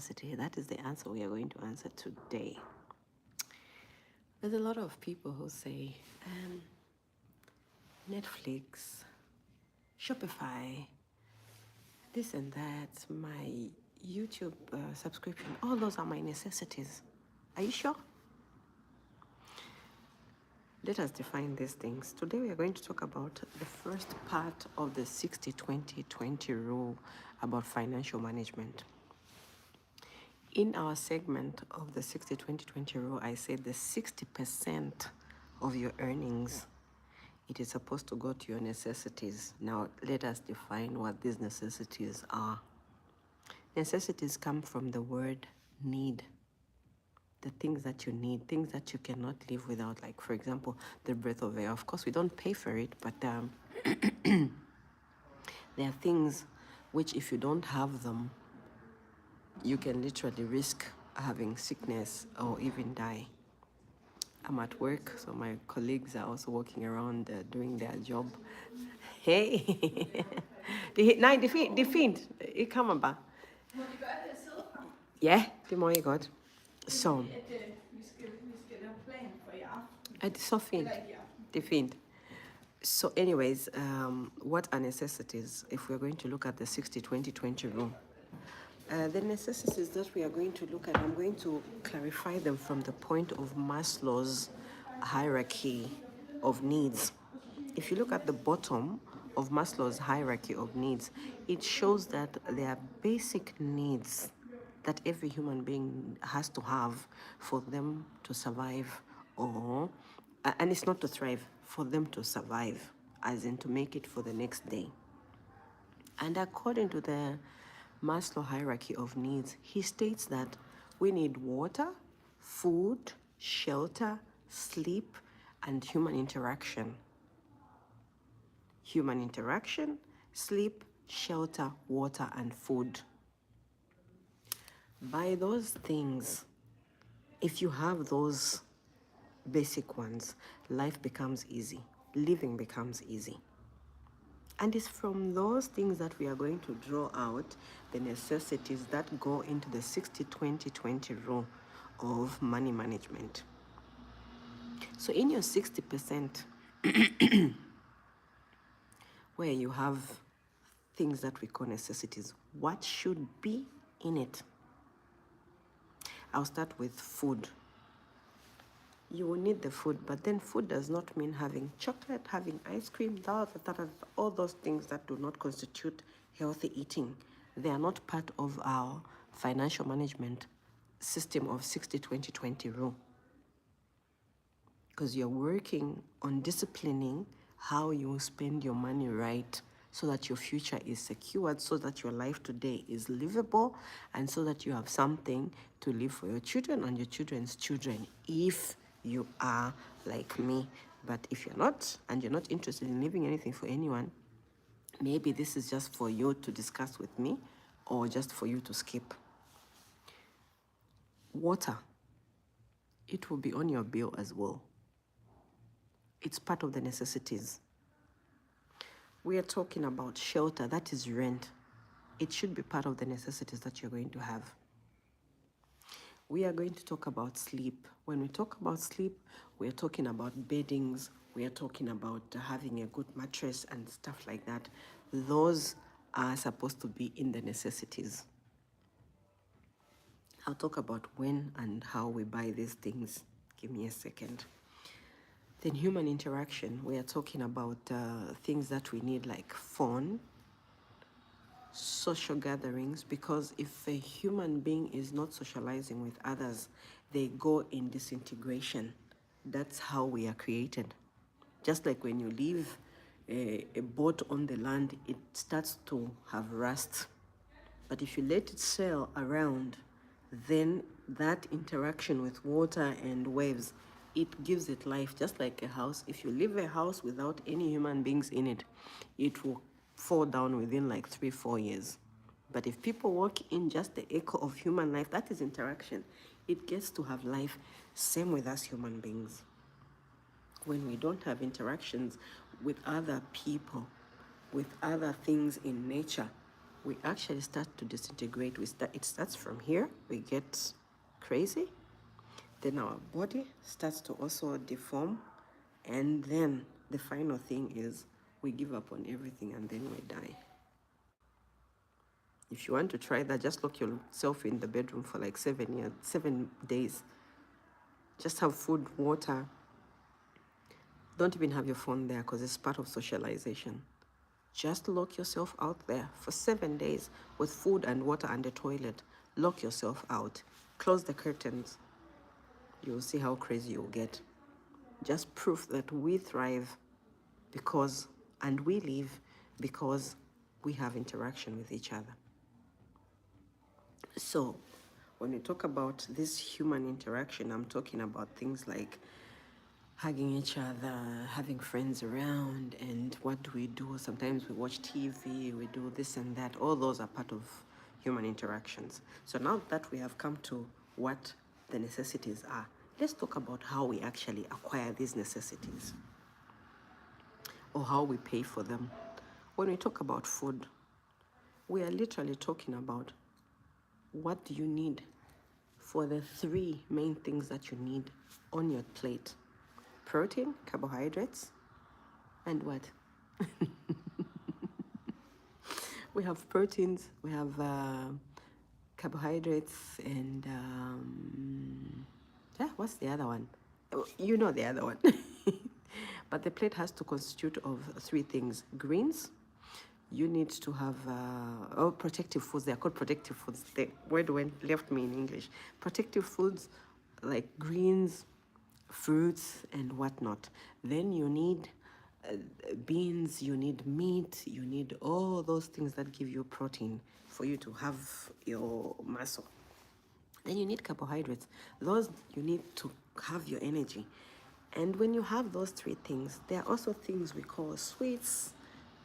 necessity? That is the answer we are going to answer today. There's a lot of people who say, Netflix, Shopify, this and that, my YouTube subscription, all those are my necessities. Are you sure? Let us define these things. Today we are going to talk about the first part of the 60-20-20 rule about financial management. In our segment of the 60-20-20 rule, I said the 60% of your earnings, it is supposed to go to your necessities. Now, let us define what these necessities are. Necessities come from the word need. The things that you need, things that you cannot live without, like, for example, the breath of air. Of course, we don't pay for it, but there are things which, if you don't have them, you can literally risk having sickness or even die. I'm at work, so my colleagues are also walking around doing their job. Hey! Nej, det er fint. I kommer bare. Må vi gøre det sidde fra? Ja, det må I godt. Så. Vi skal lave plan for i aften. Er det så fint? Det er fint. So anyways, what are necessities if we're going to look at the 60-20-20 rule? The necessities that we are going to look at, I'm going to clarify them from the point of Maslow's hierarchy of needs. If you look at the bottom of Maslow's hierarchy of needs, it shows that there are basic needs that every human being has to have for them to survive, or, and it's not to thrive, for them to survive, as in to make it for the next day. And according to the Maslow hierarchy of needs, he states that we need water, food, shelter, sleep, and human interaction. Human interaction, sleep, shelter, water, and food. By those things, if you have those basic ones, life becomes easy. Living becomes easy. And it's from those things that we are going to draw out the necessities that go into the 60-20-20 rule of money management. So in your 60%, where you have things that we call necessities, what should be in it? I'll start with food. You will need the food, but then food does not mean having chocolate, having ice cream, all those things that do not constitute healthy eating. They are not part of our financial management system of 60-20-20 rule. Because you're working on disciplining how you spend your money right, so that your future is secured, so that your life today is livable, and so that you have something to live for your children and your children's children, if you are like me. But if you're not, and you're not interested in leaving anything for anyone, maybe this is just for you to discuss with me, or just for you to skip. Water, it will be on your bill as well. It's part of the necessities. We are talking about shelter, that is rent. It should be part of the necessities that you're going to have. We are going to talk about sleep. When we talk about sleep, we are talking about beddings, we are talking about having a good mattress and stuff like that. Those are supposed to be in the necessities. I'll talk about when and how we buy these things. Give me a second. Then human interaction, we are talking about things that we need, like phone, social gatherings, because if a human being is not socializing with others, they go in disintegration. That's how we are created. Just like when you leave a boat on the land, it starts to have rust. But if you let it sail around, then that interaction with water and waves, it gives it life, just like a house. If you leave a house without any human beings in it, it will fall down within like 3-4 years. But if people walk in just the echo of human life, that is interaction. It gets to have life. Same with us human beings. When we don't have interactions with other people, with other things in nature, we actually start to disintegrate. It starts from here, we get crazy, then our body starts to also deform, and then the final thing is we give up on everything and then we die. If you want to try that, just lock yourself in the bedroom for like 7 days. Just have food, water. Don't even have your phone there because it's part of socialization. Just lock yourself out there for 7 days with food and water and a toilet. Lock yourself out. Close the curtains. You'll see how crazy you'll get. Just proof that we thrive because, and we live because we have interaction with each other. So when we talk about this human interaction, I'm talking about things like hugging each other, having friends around, and what do we do? Sometimes we watch TV, we do this and that. All those are part of human interactions. So now that we have come to what the necessities are, let's talk about how we actually acquire these necessities or how we pay for them. When we talk about food, we are literally talking about what do you need for the 3 main things that you need on your plate: protein, carbohydrates, and what? We have proteins, we have carbohydrates, and what's the other one? You know the other one. But the plate has to constitute of 3 things: greens. You need to have protective foods. They are called protective foods. The word left me in English. Protective foods like greens, fruits, and whatnot. Then you need beans, you need meat, you need all those things that give you protein for you to have your muscle. Then you need carbohydrates. Those you need to have your energy. And when you have those 3 things, there are also things we call sweets,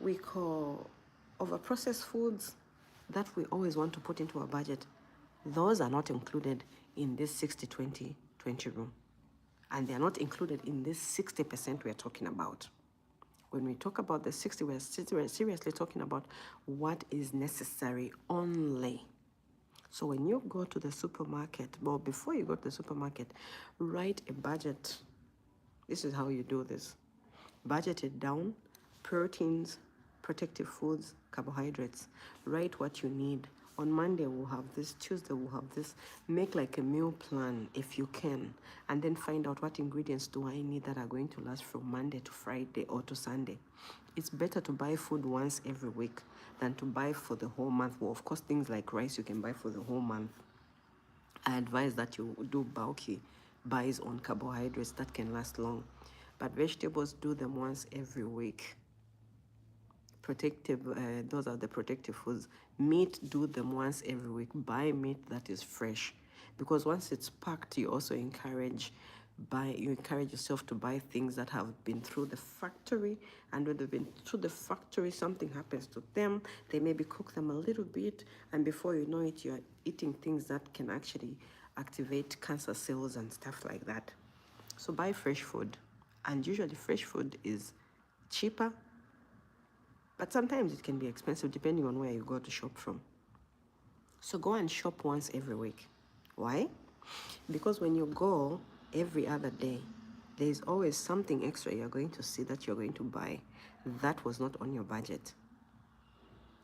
we call overprocessed foods that we always want to put into our budget. Those are not included in this 60-20-20 rule. And they are not included in this 60% we are talking about. When we talk about the 60, we're seriously talking about what is necessary only. So when you go to the supermarket, well, before you go to the supermarket, write a budget. This is how you do this. Budget it down: proteins, protective foods, carbohydrates. Write what you need. On Monday, we'll have this. Tuesday, we'll have this. Make like a meal plan if you can. And then find out what ingredients do I need that are going to last from Monday to Friday or to Sunday. It's better to buy food once every week than to buy for the whole month. Well, of course, things like rice you can buy for the whole month. I advise that you do bulky buys on carbohydrates that can last long. But vegetables, do them once every week. Those are the protective foods. Meat, do them once every week. Buy meat that is fresh, because once it's packed, you also encourage yourself to buy things that have been through the factory, and when they've been through the factory, something happens to them. They maybe cook them a little bit, and before you know it, you're eating things that can actually activate cancer cells and stuff like that. So buy fresh food, and usually fresh food is cheaper, but sometimes it can be expensive depending on where you go to shop from. So go and shop once every week. Why? Because when you go every other day, there's always something extra you're going to see that you're going to buy that was not on your budget.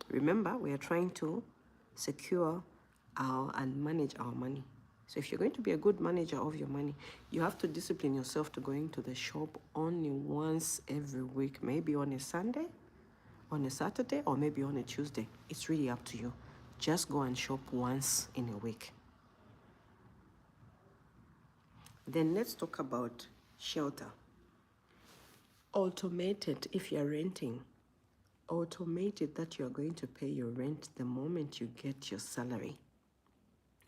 Remember, we are trying to secure and manage our money. So if you're going to be a good manager of your money, you have to discipline yourself to going to the shop only once every week, maybe on a Sunday, on a Saturday, or maybe on a Tuesday. It's really up to you. Just go and shop once in a week. Then let's talk about shelter. Automate it if you're renting. Automate it that you're going to pay your rent the moment you get your salary.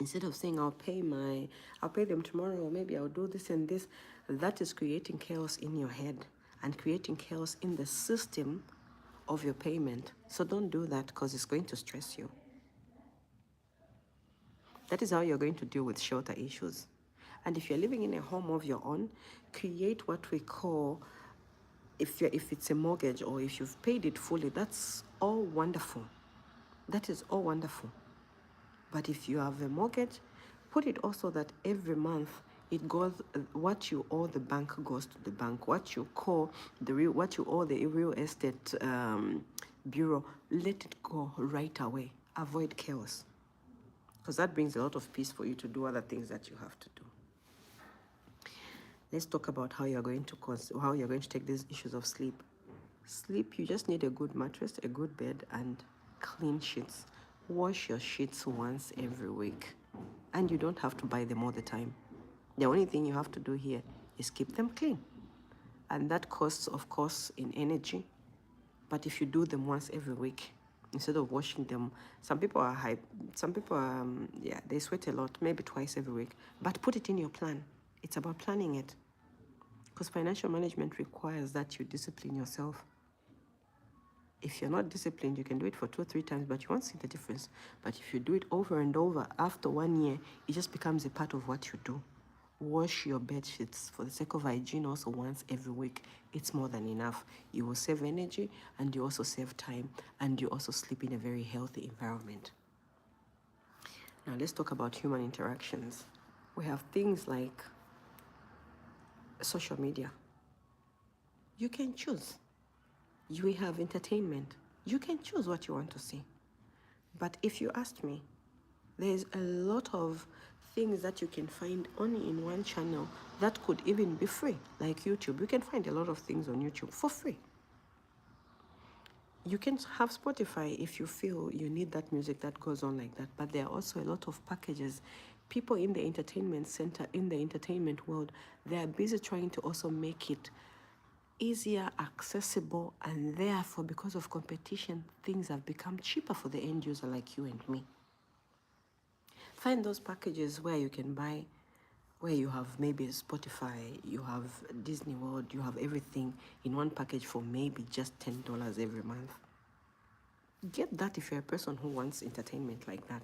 Instead of saying, I'll pay them tomorrow, or maybe I'll do this and this. That is creating chaos in your head and creating chaos in the system of your payment. So don't do that, because it's going to stress you. That is how you're going to deal with shelter issues. And if you're living in a home of your own, create what we call, if it's a mortgage or if you've paid it fully, that's all wonderful. That is all wonderful. But if you have a mortgage, put it also that every month it goes, what you owe the bank goes to the bank. What you owe the real estate bureau, let it go right away. Avoid chaos, because that brings a lot of peace for you to do other things that you have to do. Let's talk about how you're going to take these issues of sleep. Sleep, you just need a good mattress, a good bed, and clean sheets. Wash your sheets once every week. And you don't have to buy them all the time. The only thing you have to do here is keep them clean. And that costs, of course, in energy. But if you do them once every week, instead of washing them, some people are, they sweat a lot, maybe twice every week. But put it in your plan. It's about planning it. Because financial management requires that you discipline yourself. If you're not disciplined, you can do it for 2 or 3 times, but you won't see the difference. But if you do it over and over, after 1 year, it just becomes a part of what you do. Wash your bed sheets for the sake of hygiene also once every week. It's more than enough. You will save energy, and you also save time, and you also sleep in a very healthy environment. Now let's talk about human interactions. We have things like social media. You can choose. We have entertainment. You can choose what you want to see. But if you ask me, there's a lot of things that you can find only in one channel that could even be free, like YouTube. You can find a lot of things on YouTube for free. You can have Spotify if you feel you need that music that goes on like that, but there are also a lot of packages. People in the entertainment center, in the entertainment world, they are busy trying to also make it easier, accessible, and therefore, because of competition, things have become cheaper for the end user like you and me. Find those packages where you can buy, where you have maybe Spotify, you have Disney World, you have everything in one package for maybe just $10 every month. Get that if you're a person who wants entertainment like that.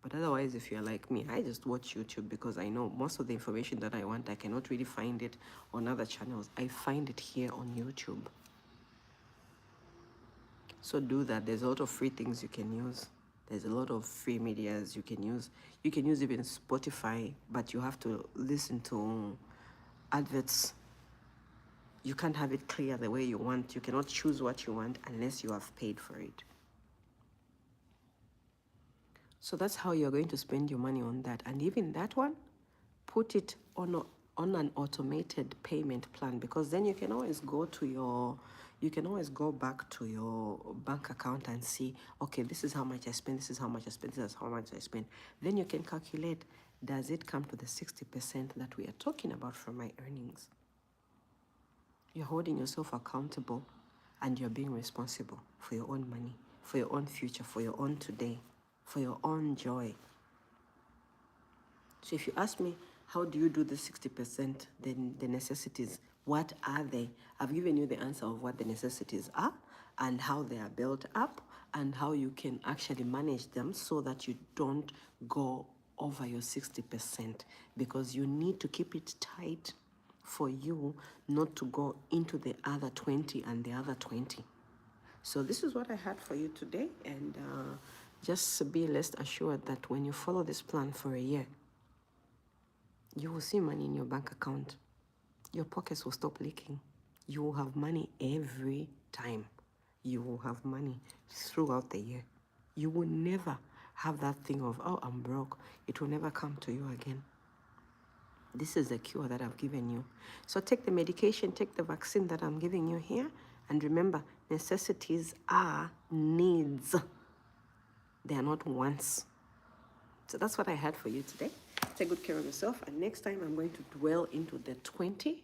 But otherwise, if you're like me, I just watch YouTube because I know most of the information that I want, I cannot really find it on other channels. I find it here on YouTube. So do that. There's a lot of free things you can use. There's a lot of free medias you can use. You can use even Spotify, but you have to listen to adverts. You can't have it clear the way you want. You cannot choose what you want unless you have paid for it. So that's how you're going to spend your money on that. And even that one, put it on an automated payment plan, because then you can always go back to your bank account and see, okay, this is how much I spend, this is how much I spend, this is how much I spend. Then you can calculate, does it come to the 60% that we are talking about from my earnings? You're holding yourself accountable, and you're being responsible for your own money, for your own future, for your own today, for your own joy. So if you ask me, how do you do the 60%, then the necessities, what are they? I've given you the answer of what the necessities are and how they are built up and how you can actually manage them so that you don't go over your 60%, because you need to keep it tight for you not to go into the other 20 and the other 20. So this is what I had for you today, and just be rest assured that when you follow this plan for a year, you will see money in your bank account. Your pockets will stop leaking. You will have money every time. You will have money throughout the year. You will never have that thing of, oh, I'm broke. It will never come to you again. This is the cure that I've given you. So take the medication, take the vaccine that I'm giving you here. And remember, necessities are needs. They are not wants. So that's what I had for you today. Take good care of yourself. And next time I'm going to dwell into the 20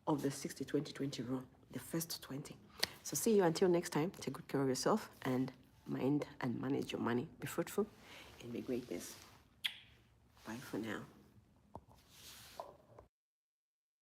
of the 60-20-20 rule, the first 20. So see you until next time. Take good care of yourself and mind and manage your money. Be fruitful and be greatness. Bye for now.